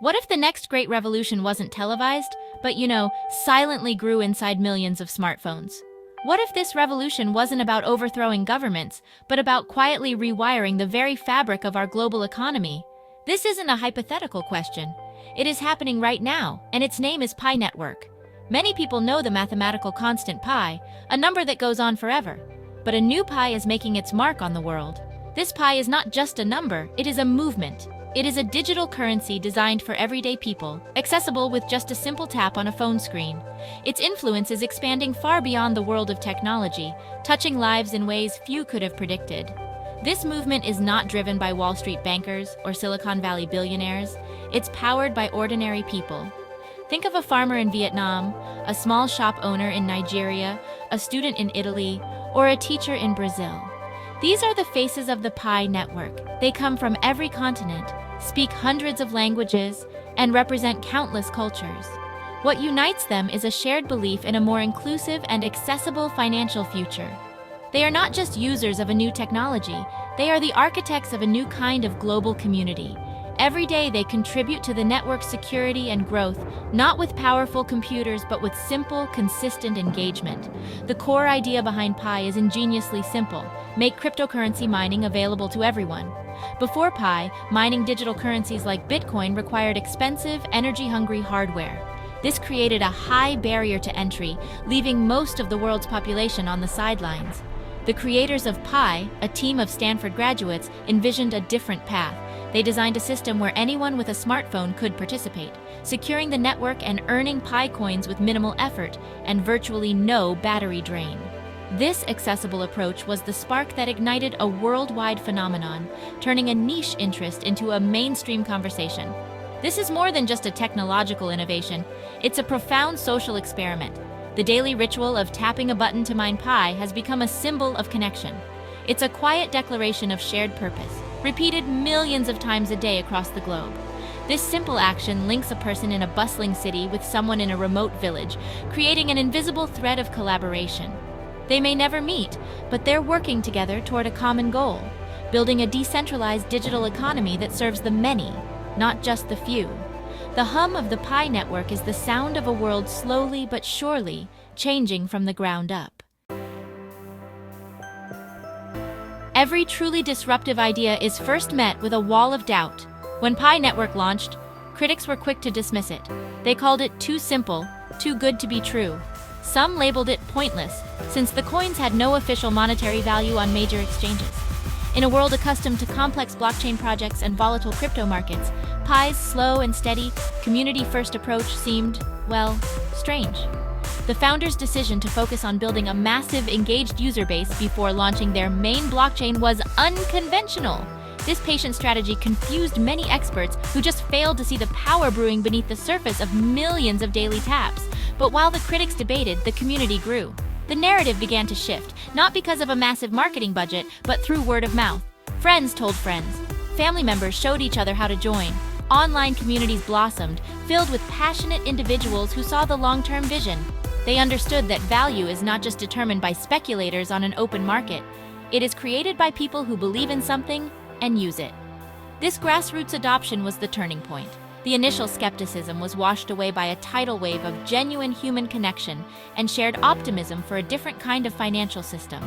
What if the next great revolution wasn't televised, but silently grew inside millions of smartphones? What if this revolution wasn't about overthrowing governments, but about quietly rewiring the very fabric of our global economy? This isn't a hypothetical question. It is happening right now, and its name is Pi Network. Many people know the mathematical constant pi, a number that goes on forever. But a new pi is making its mark on the world. This pi is not just a number, it is a movement. It is a digital currency designed for everyday people, accessible with just a simple tap on a phone screen. Its influence is expanding far beyond the world of technology, touching lives in ways few could have predicted. This movement is not driven by Wall Street bankers or Silicon Valley billionaires. It's powered by ordinary people. Think of a farmer in Vietnam, a small shop owner in Nigeria, a student in Italy, or a teacher in Brazil. These are the faces of the Pi Network. They come from every continent, speak hundreds of languages, and represent countless cultures. What unites them is a shared belief in a more inclusive and accessible financial future. They are not just users of a new technology, they are the architects of a new kind of global community. Every day they contribute to the network's security and growth, not with powerful computers but with simple, consistent engagement. The core idea behind Pi is ingeniously simple: make cryptocurrency mining available to everyone. Before Pi, mining digital currencies like Bitcoin required expensive, energy-hungry hardware. This created a high barrier to entry, leaving most of the world's population on the sidelines. The creators of Pi, a team of Stanford graduates, envisioned a different path. They designed a system where anyone with a smartphone could participate, securing the network and earning Paikoins with minimal effort and virtually no battery drain. This accessible approach was the spark that ignited a worldwide phenomenon, turning a niche interest into a mainstream conversation. This is more than just a technological innovation, it's a profound social experiment. The daily ritual of tapping a button to mine Pi has become a symbol of connection. It's a quiet declaration of shared purpose, repeated millions of times a day across the globe. This simple action links a person in a bustling city with someone in a remote village, creating an invisible thread of collaboration. They may never meet, but they're working together toward a common goal, building a decentralized digital economy that serves the many, not just the few. The hum of the Pi network is the sound of a world slowly but surely changing from the ground up. Every truly disruptive idea is first met with a wall of doubt. When Pi Network launched, critics were quick to dismiss it. They called it too simple, too good to be true. Some labeled it pointless, since the coins had no official monetary value on major exchanges. In a world accustomed to complex blockchain projects and volatile crypto markets, Pi's slow and steady, community-first approach seemed, well, strange. The founders' decision to focus on building a massive, engaged user base before launching their main blockchain was unconventional. This patient strategy confused many experts who just failed to see the power brewing beneath the surface of millions of daily taps. But while the critics debated, the community grew. The narrative began to shift, not because of a massive marketing budget, but through word of mouth. Friends told friends. Family members showed each other how to join. Online communities blossomed, filled with passionate individuals who saw the long-term vision. They understood that value is not just determined by speculators on an open market. It is created by people who believe in something and use it. This grassroots adoption was the turning point. The initial skepticism was washed away by a tidal wave of genuine human connection and shared optimism for a different kind of financial system.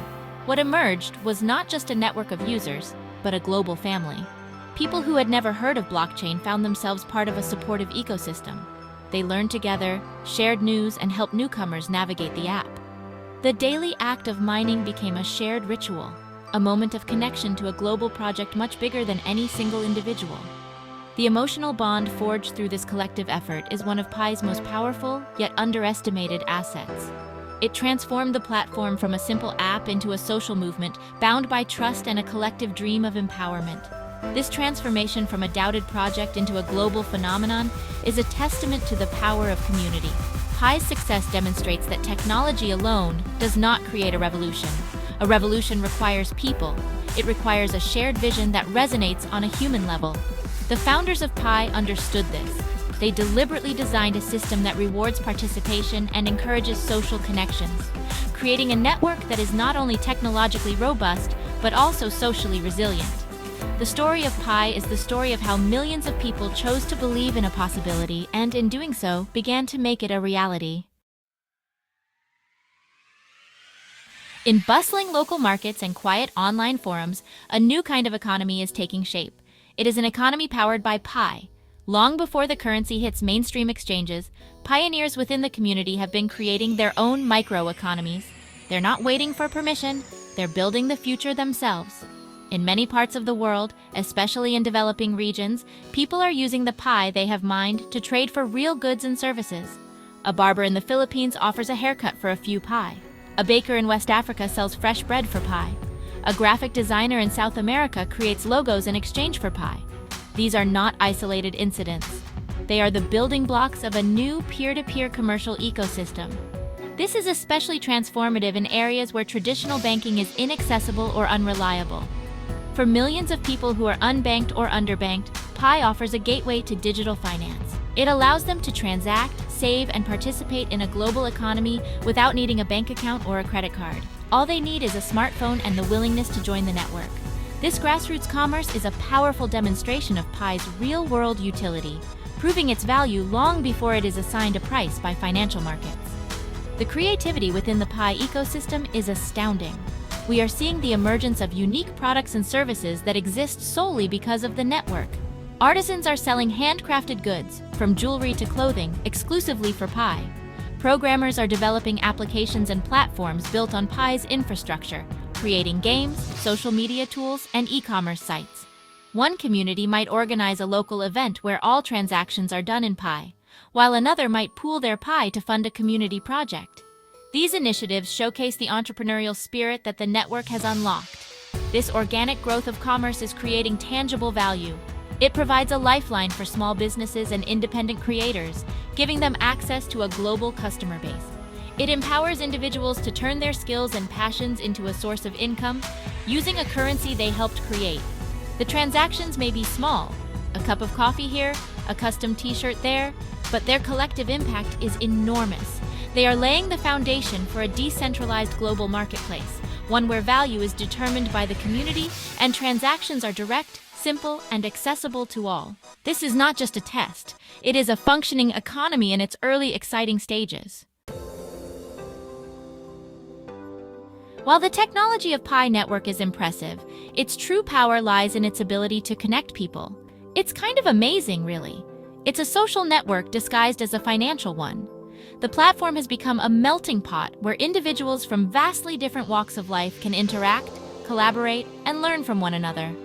What emerged was not just a network of users, but a global family. People who had never heard of blockchain found themselves part of a supportive ecosystem. They learned together, shared news, and helped newcomers navigate the app. The daily act of mining became a shared ritual, a moment of connection to a global project much bigger than any single individual. The emotional bond forged through this collective effort is one of Pi's most powerful, yet underestimated assets. It transformed the platform from a simple app into a social movement bound by trust and a collective dream of empowerment. This transformation from a doubted project into a global phenomenon is a testament to the power of community. Pi's success demonstrates that technology alone does not create a revolution. A revolution requires people. It requires a shared vision that resonates on a human level. The founders of Pi understood this. They deliberately designed a system that rewards participation and encourages social connections, creating a network that is not only technologically robust, but also socially resilient. The story of Pi is the story of how millions of people chose to believe in a possibility and, in doing so, began to make it a reality. In bustling local markets and quiet online forums, a new kind of economy is taking shape. It is an economy powered by Pi. Long before the currency hits mainstream exchanges, pioneers within the community have been creating their own microeconomies. They're not waiting for permission, they're building the future themselves. In many parts of the world, especially in developing regions, people are using the Pi they have mined to trade for real goods and services. A barber in the Philippines offers a haircut for a few Pi. A baker in West Africa sells fresh bread for Pi. A graphic designer in South America creates logos in exchange for Pi. These are not isolated incidents. They are the building blocks of a new peer-to-peer commercial ecosystem. This is especially transformative in areas where traditional banking is inaccessible or unreliable. For millions of people who are unbanked or underbanked, Pi offers a gateway to digital finance. It allows them to transact, save, and participate in a global economy without needing a bank account or a credit card. All they need is a smartphone and the willingness to join the network. This grassroots commerce is a powerful demonstration of Pi's real-world utility, proving its value long before it is assigned a price by financial markets. The creativity within the Pi ecosystem is astounding. We are seeing the emergence of unique products and services that exist solely because of the network. Artisans are selling handcrafted goods, from jewelry to clothing, exclusively for Pi. Programmers are developing applications and platforms built on Pi's infrastructure, creating games, social media tools, and e-commerce sites. One community might organize a local event where all transactions are done in Pi, while another might pool their Pi to fund a community project. These initiatives showcase the entrepreneurial spirit that the network has unlocked. This organic growth of commerce is creating tangible value. It provides a lifeline for small businesses and independent creators, giving them access to a global customer base. It empowers individuals to turn their skills and passions into a source of income, using a currency they helped create. The transactions may be small, a cup of coffee here, a custom t-shirt there, but their collective impact is enormous. They are laying the foundation for a decentralized global marketplace, one where value is determined by the community and transactions are direct, simple, and accessible to all. This is not just a test, it is a functioning economy in its early exciting stages. While the technology of Pi Network is impressive, its true power lies in its ability to connect people. It's kind of amazing, really. It's a social network disguised as a financial one. The platform has become a melting pot where individuals from vastly different walks of life can interact, collaborate, and learn from one another.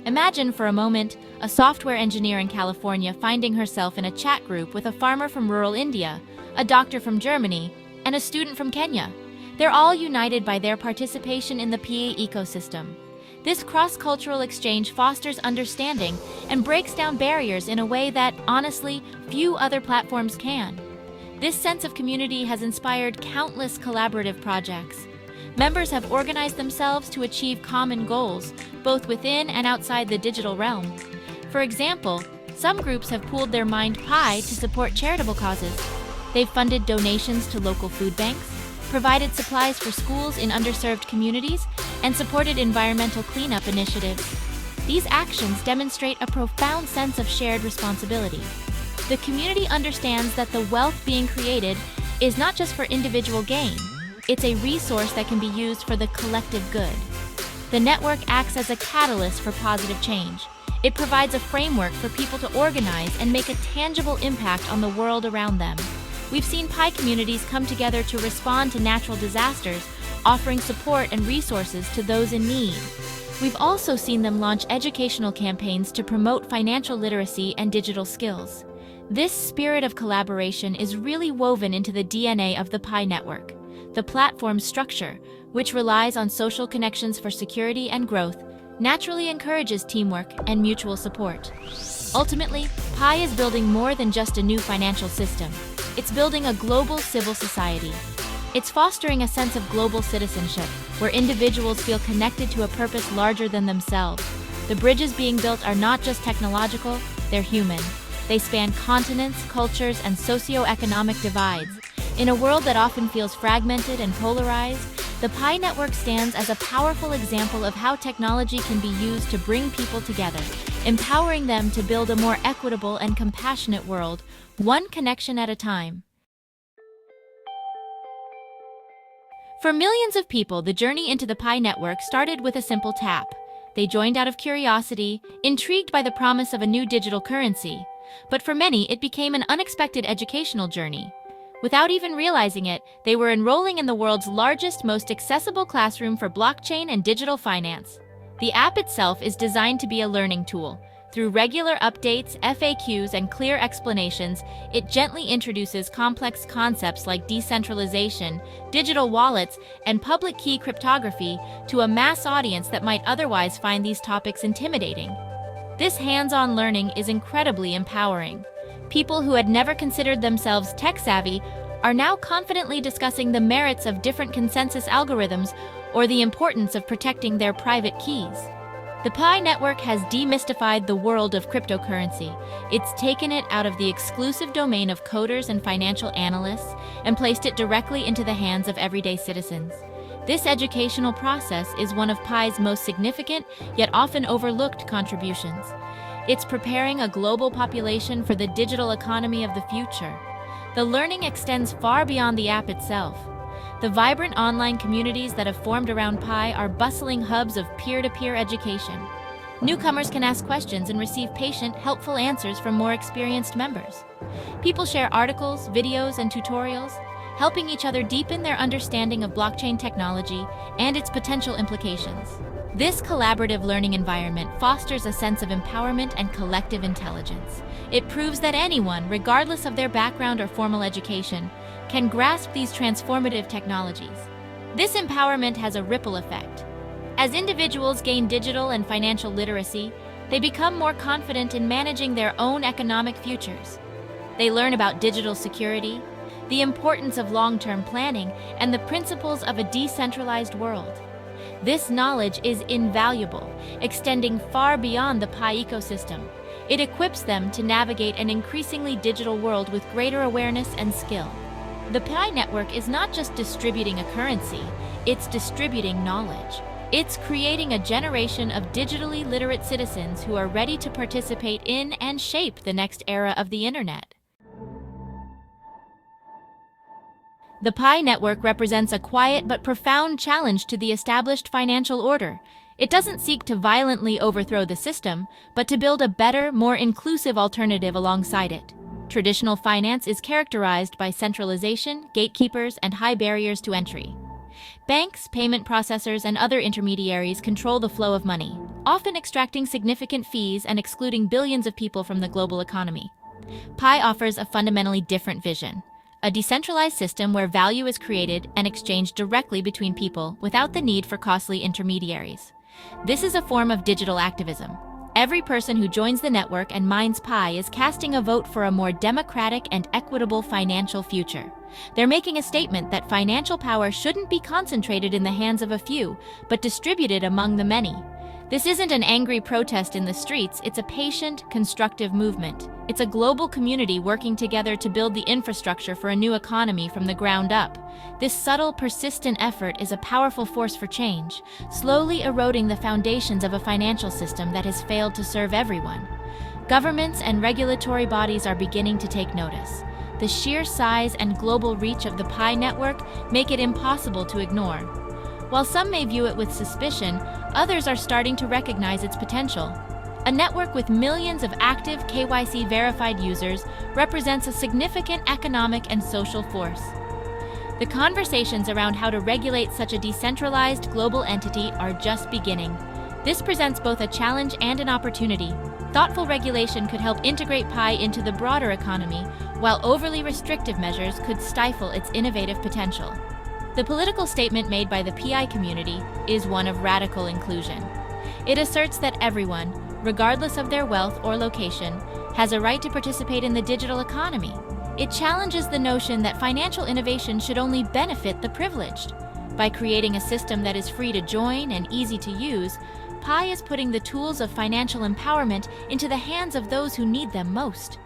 Imagine for a moment a software engineer in California finding herself in a chat group with a farmer from rural India, a doctor from Germany, and a student from Kenya. They're all united by their participation in the Pi ecosystem. This cross-cultural exchange fosters understanding and breaks down barriers in a way that, honestly, few other platforms can. This sense of community has inspired countless collaborative projects. Members have organized themselves to achieve common goals, both within and outside the digital realm. For example, some groups have pooled their mined Pi to support charitable causes. They've funded donations to local food banks, provided supplies for schools in underserved communities, and supported environmental cleanup initiatives. These actions demonstrate a profound sense of shared responsibility. The community understands that the wealth being created is not just for individual gain, it's a resource that can be used for the collective good. The network acts as a catalyst for positive change. It provides a framework for people to organize and make a tangible impact on the world around them. We've seen Pi communities come together to respond to natural disasters, offering support and resources to those in need. We've also seen them launch educational campaigns to promote financial literacy and digital skills. This spirit of collaboration is really woven into the DNA of the Pi network. The platform's structure, which relies on social connections for security and growth, naturally encourages teamwork and mutual support. Ultimately, Pi is building more than just a new financial system. It's building a global civil society. It's fostering a sense of global citizenship, where individuals feel connected to a purpose larger than themselves. The bridges being built are not just technological, they're human. They span continents, cultures, and socio-economic divides. In a world that often feels fragmented and polarized, The Pi network stands as a powerful example of how technology can be used to bring people together, empowering them to build a more equitable and compassionate world, one connection at a time. For millions of people, the journey into the Pi network started with a simple tap. They joined out of curiosity, intrigued by the promise of a new digital currency. But for many, it became an unexpected educational journey. Without even realizing it, they were enrolling in the world's largest, most accessible classroom for blockchain and digital finance. The app itself is designed to be a learning tool. Through regular updates, FAQs, and clear explanations, it gently introduces complex concepts like decentralization, digital wallets, and public key cryptography to a mass audience that might otherwise find these topics intimidating. This hands-on learning is incredibly empowering. People who had never considered themselves tech-savvy are now confidently discussing the merits of different consensus algorithms or the importance of protecting their private keys. The Pi network has demystified the world of cryptocurrency. It's taken it out of the exclusive domain of coders and financial analysts and placed it directly into the hands of everyday citizens. This educational process is one of Pi's most significant, yet often overlooked contributions. It's preparing a global population for the digital economy of the future. The learning extends far beyond the app itself. The vibrant online communities that have formed around Pi are bustling hubs of peer-to-peer education. Newcomers can ask questions and receive patient, helpful answers from more experienced members. People share articles, videos, and tutorials, helping each other deepen their understanding of blockchain technology and its potential implications. This collaborative learning environment fosters a sense of empowerment and collective intelligence. It proves that anyone, regardless of their background or formal education, can grasp these transformative technologies. This empowerment has a ripple effect. As individuals gain digital and financial literacy, they become more confident in managing their own economic futures. They learn about digital security, the importance of long-term planning, and the principles of a decentralized world. This knowledge is invaluable, extending far beyond the Pi ecosystem. It equips them to navigate an increasingly digital world with greater awareness and skill. The Pi network is not just distributing a currency, it's distributing knowledge. It's creating a generation of digitally literate citizens who are ready to participate in and shape the next era of the internet. The Pi network represents a quiet but profound challenge to the established financial order. It doesn't seek to violently overthrow the system, but to build a better, more inclusive alternative alongside it. Traditional finance is characterized by centralization, gatekeepers, and high barriers to entry. Banks, payment processors, and other intermediaries control the flow of money, often extracting significant fees and excluding billions of people from the global economy. Pi offers a fundamentally different vision. A decentralized system where value is created and exchanged directly between people without the need for costly intermediaries. This is a form of digital activism. Every person who joins the network and mines Pi is casting a vote for a more democratic and equitable financial future. They're making a statement that financial power shouldn't be concentrated in the hands of a few, but distributed among the many. This isn't an angry protest in the streets, it's a patient, constructive movement. It's a global community working together to build the infrastructure for a new economy from the ground up. This subtle, persistent effort is a powerful force for change, slowly eroding the foundations of a financial system that has failed to serve everyone. Governments and regulatory bodies are beginning to take notice. The sheer size and global reach of the Pi network make it impossible to ignore. While some may view it with suspicion, others are starting to recognize its potential. A network with millions of active KYC-verified users represents a significant economic and social force. The conversations around how to regulate such a decentralized global entity are just beginning. This presents both a challenge and an opportunity. Thoughtful regulation could help integrate Pi into the broader economy, while overly restrictive measures could stifle its innovative potential. The political statement made by the PI community is one of radical inclusion. It asserts that everyone, regardless of their wealth or location, has a right to participate in the digital economy. It challenges the notion that financial innovation should only benefit the privileged. By creating a system that is free to join and easy to use, Pi is putting the tools of financial empowerment into the hands of those who need them most.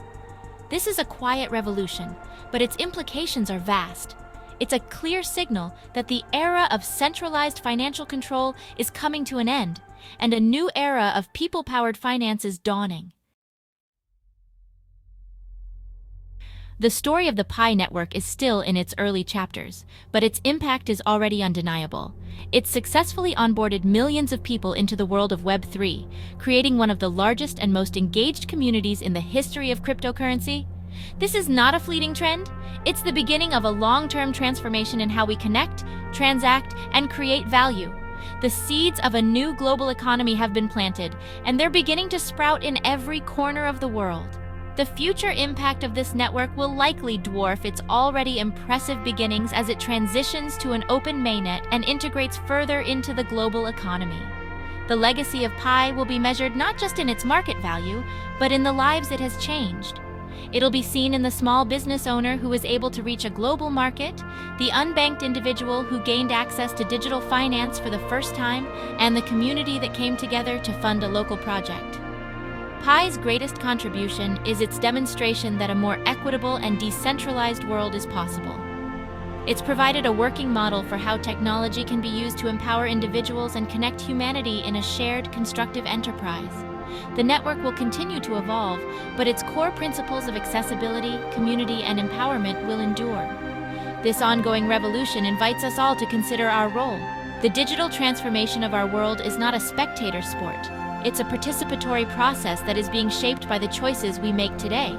This is a quiet revolution, but its implications are vast. It's a clear signal that the era of centralized financial control is coming to an end, and a new era of people-powered finance is dawning. The story of the Pi network is still in its early chapters, but its impact is already undeniable. It successfully onboarded millions of people into the world of Web3, creating one of the largest and most engaged communities in the history of cryptocurrency. This is not a fleeting trend. It's the beginning of a long-term transformation in how we connect, transact, and create value. The seeds of a new global economy have been planted, and they're beginning to sprout in every corner of the world. The future impact of this network will likely dwarf its already impressive beginnings as it transitions to an open mainnet and integrates further into the global economy. The legacy of Pi will be measured not just in its market value, but in the lives it has changed. It'll be seen in the small business owner who is able to reach a global market, the unbanked individual who gained access to digital finance for the first time, and the community that came together to fund a local project. Pi's greatest contribution is its demonstration that a more equitable and decentralized world is possible. It's provided a working model for how technology can be used to empower individuals and connect humanity in a shared, constructive enterprise. The network will continue to evolve, but its core principles of accessibility, community, and empowerment will endure. This ongoing revolution invites us all to consider our role. The digital transformation of our world is not a spectator sport. It's a participatory process that is being shaped by the choices we make today.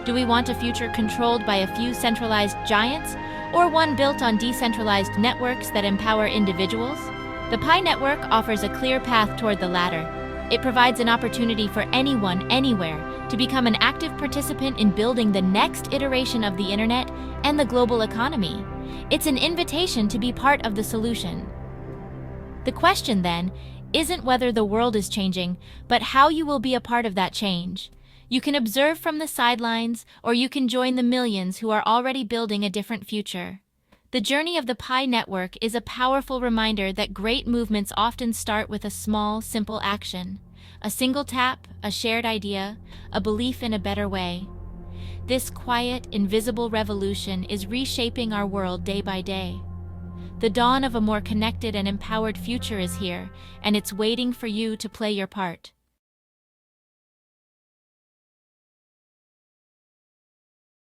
Do we want a future controlled by a few centralized giants, or one built on decentralized networks that empower individuals? The Pi network offers a clear path toward the latter. It provides an opportunity for anyone, anywhere, to become an active participant in building the next iteration of the internet and the global economy. It's an invitation to be part of the solution. The question, then, isn't whether the world is changing, but how you will be a part of that change. You can observe from the sidelines, or you can join the millions who are already building a different future. The journey of the Pi network is a powerful reminder that great movements often start with a small, simple action. A single tap, a shared idea, a belief in a better way. This quiet, invisible revolution is reshaping our world day by day. The dawn of a more connected and empowered future is here, and it's waiting for you to play your part.